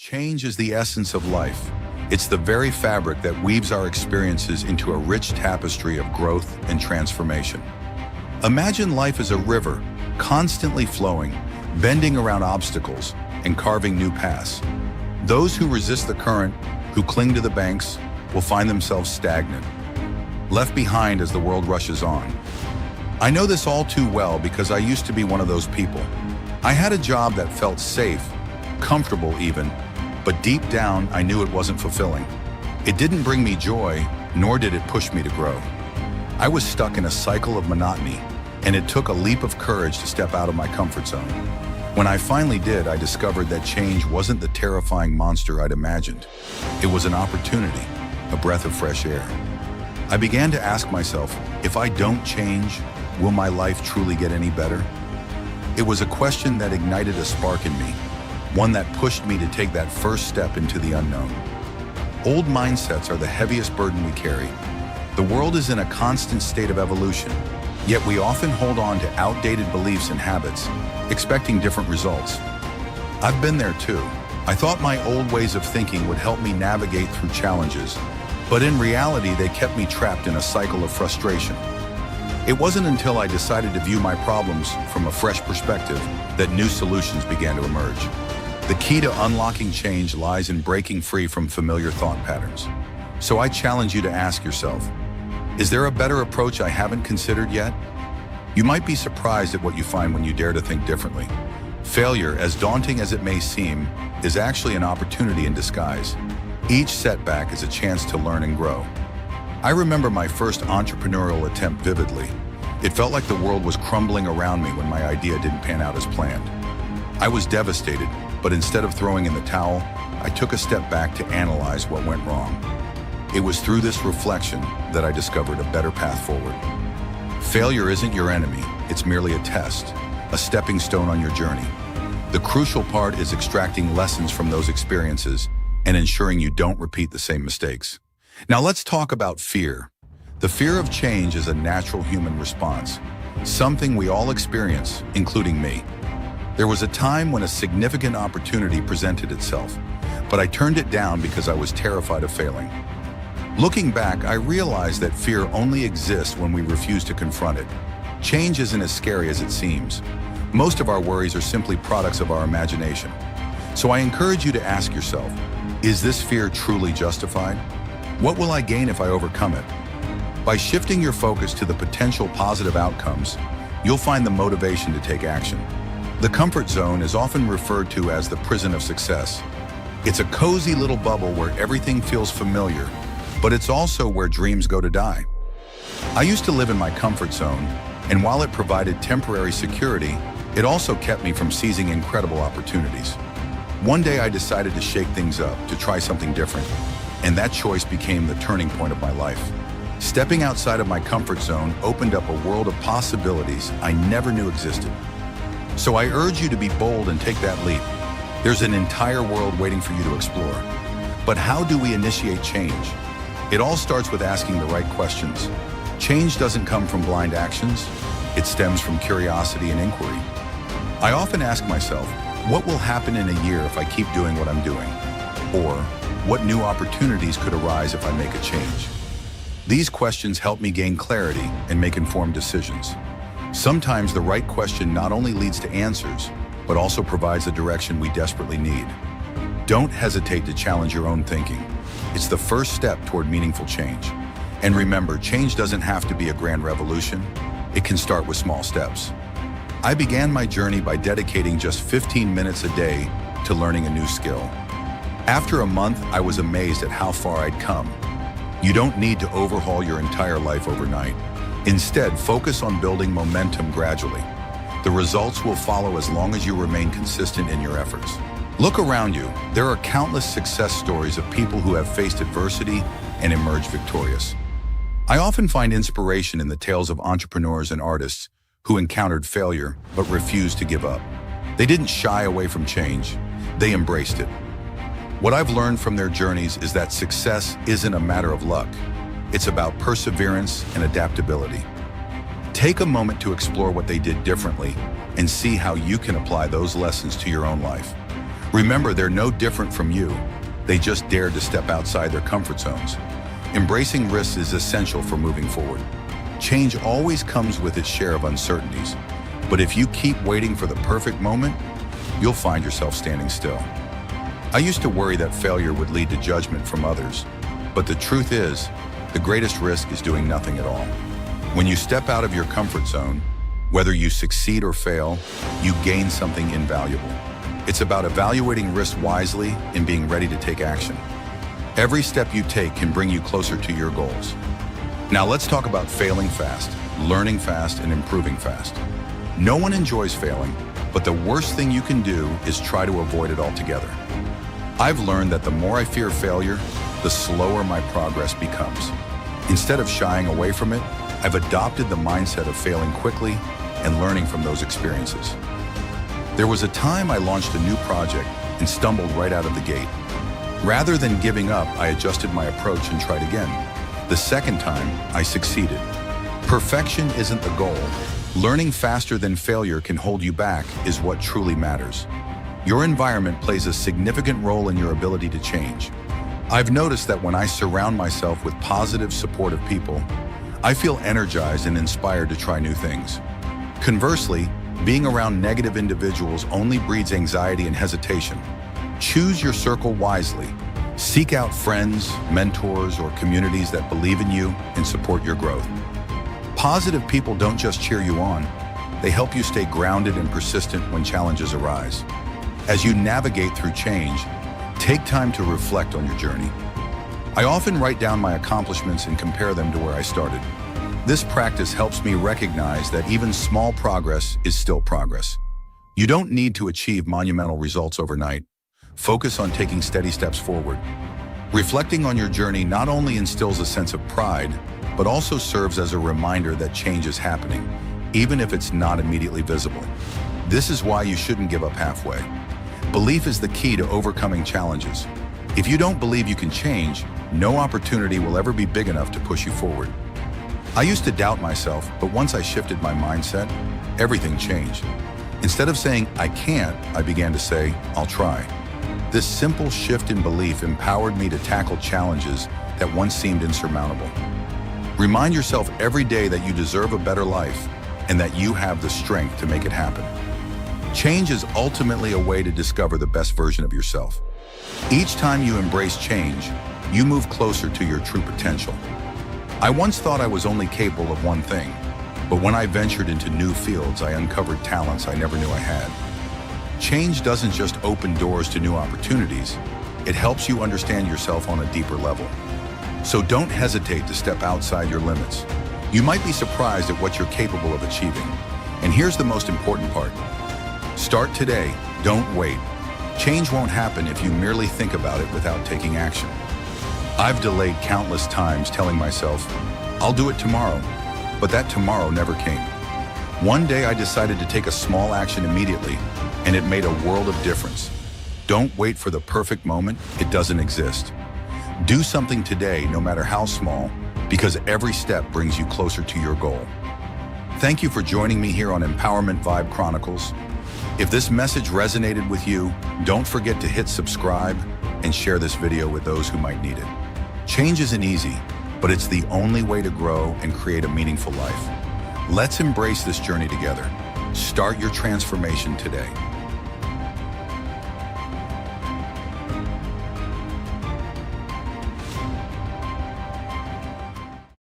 Change is the essence of life. It's the very fabric that weaves our experiences into a rich tapestry of growth and transformation. Imagine life as a river, constantly flowing, bending around obstacles, and carving new paths. Those who resist the current, who cling to the banks, will find themselves stagnant, left behind as the world rushes on. I know this all too well because I used to be one of those people. I had a job that felt safe, comfortable even, but deep down I knew it wasn't fulfilling. It didn't bring me joy, nor did it push me to grow. I was stuck in a cycle of monotony, and it took a leap of courage to step out of my comfort zone. When I finally did, I discovered that change wasn't the terrifying monster I'd imagined. It was an opportunity, a breath of fresh air. I began to ask myself, if I don't change, will my life truly get any better? It was a question that ignited a spark in me, one that pushed me to take that first step into the unknown. Old mindsets are the heaviest burden we carry. The world is in a constant state of evolution, yet we often hold on to outdated beliefs and habits, expecting different results. I've been there too. I thought my old ways of thinking would help me navigate through challenges, but in reality, they kept me trapped in a cycle of frustration. It wasn't until I decided to view my problems from a fresh perspective that new solutions began to emerge. The key to unlocking change lies in breaking free from familiar thought patterns. So I challenge you to ask yourself, is there a better approach I haven't considered yet? You might be surprised at what you find when you dare to think differently. Failure, as daunting as it may seem, is actually an opportunity in disguise. Each setback is a chance to learn and grow. I remember my first entrepreneurial attempt vividly. It felt like the world was crumbling around me when my idea didn't pan out as planned. I was devastated, but instead of throwing in the towel, I took a step back to analyze what went wrong. It was through this reflection that I discovered a better path forward. Failure isn't your enemy, it's merely a test, a stepping stone on your journey. The crucial part is extracting lessons from those experiences and ensuring you don't repeat the same mistakes. Now let's talk about fear. The fear of change is a natural human response, something we all experience, including me. There was a time when a significant opportunity presented itself, but I turned it down because I was terrified of failing. Looking back, I realized that fear only exists when we refuse to confront it. Change isn't as scary as it seems. Most of our worries are simply products of our imagination. So I encourage you to ask yourself, is this fear truly justified? What will I gain if I overcome it? By shifting your focus to the potential positive outcomes, you'll find the motivation to take action. The comfort zone is often referred to as the prison of success. It's a cozy little bubble where everything feels familiar, but it's also where dreams go to die. I used to live in my comfort zone, and while it provided temporary security, it also kept me from seizing incredible opportunities. One day I decided to shake things up, to try something different, and that choice became the turning point of my life. Stepping outside of my comfort zone opened up a world of possibilities I never knew existed. So I urge you to be bold and take that leap. There's an entire world waiting for you to explore. But how do we initiate change? It all starts with asking the right questions. Change doesn't come from blind actions. It stems from curiosity and inquiry. I often ask myself, what will happen in a year if I keep doing what I'm doing? Or, what new opportunities could arise if I make a change? These questions help me gain clarity and make informed decisions. Sometimes the right question not only leads to answers, but also provides the direction we desperately need. Don't hesitate to challenge your own thinking. It's the first step toward meaningful change. And remember, change doesn't have to be a grand revolution. It can start with small steps. I began my journey by dedicating just 15 minutes a day to learning a new skill. After a month, I was amazed at how far I'd come. You don't need to overhaul your entire life overnight. Instead, focus on building momentum gradually. The results will follow as long as you remain consistent in your efforts. Look around you. There are countless success stories of people who have faced adversity and emerged victorious. I often find inspiration in the tales of entrepreneurs and artists who encountered failure but refused to give up. They didn't shy away from change. They embraced it. What I've learned from their journeys is that success isn't a matter of luck. It's about perseverance and adaptability. Take a moment to explore what they did differently and see how you can apply those lessons to your own life. Remember, they're no different from you. They just dared to step outside their comfort zones. Embracing risks is essential for moving forward. Change always comes with its share of uncertainties, but if you keep waiting for the perfect moment, you'll find yourself standing still. I used to worry that failure would lead to judgment from others, but the truth is, the greatest risk is doing nothing at all. When you step out of your comfort zone, whether you succeed or fail, you gain something invaluable. It's about evaluating risk wisely and being ready to take action. Every step you take can bring you closer to your goals. Now let's talk about failing fast, learning fast, and improving fast. No one enjoys failing, but the worst thing you can do is try to avoid it altogether. I've learned that the more I fear failure, the slower my progress becomes. Instead of shying away from it, I've adopted the mindset of failing quickly and learning from those experiences. There was a time I launched a new project and stumbled right out of the gate. Rather than giving up, I adjusted my approach and tried again. The second time, I succeeded. Perfection isn't the goal. Learning faster than failure can hold you back is what truly matters. Your environment plays a significant role in your ability to change. I've noticed that when I surround myself with positive, supportive people, I feel energized and inspired to try new things. Conversely, being around negative individuals only breeds anxiety and hesitation. Choose your circle wisely. Seek out friends, mentors, or communities that believe in you and support your growth. Positive people don't just cheer you on, they help you stay grounded and persistent when challenges arise. As you navigate through change, take time to reflect on your journey. I often write down my accomplishments and compare them to where I started. This practice helps me recognize that even small progress is still progress. You don't need to achieve monumental results overnight. Focus on taking steady steps forward. Reflecting on your journey not only instills a sense of pride, but also serves as a reminder that change is happening, even if it's not immediately visible. This is why you shouldn't give up halfway. Belief is the key to overcoming challenges. If you don't believe you can change, no opportunity will ever be big enough to push you forward. I used to doubt myself, but once I shifted my mindset, everything changed. Instead of saying, I can't, I began to say, I'll try. This simple shift in belief empowered me to tackle challenges that once seemed insurmountable. Remind yourself every day that you deserve a better life and that you have the strength to make it happen. Change is ultimately a way to discover the best version of yourself. Each time you embrace change, you move closer to your true potential. I once thought I was only capable of one thing, but when I ventured into new fields, I uncovered talents I never knew I had. Change doesn't just open doors to new opportunities, it helps you understand yourself on a deeper level. So don't hesitate to step outside your limits. You might be surprised at what you're capable of achieving. And here's the most important part. Start today, don't wait. Change won't happen if you merely think about it without taking action. I've delayed countless times telling myself, I'll do it tomorrow, but that tomorrow never came. One day I decided to take a small action immediately, and it made a world of difference. Don't wait for the perfect moment, it doesn't exist. Do something today, no matter how small, because every step brings you closer to your goal. Thank you for joining me here on Empowerment Vibe Chronicles. If this message resonated with you, don't forget to hit subscribe and share this video with those who might need it. Change isn't easy, but it's the only way to grow and create a meaningful life. Let's embrace this journey together. Start your transformation today.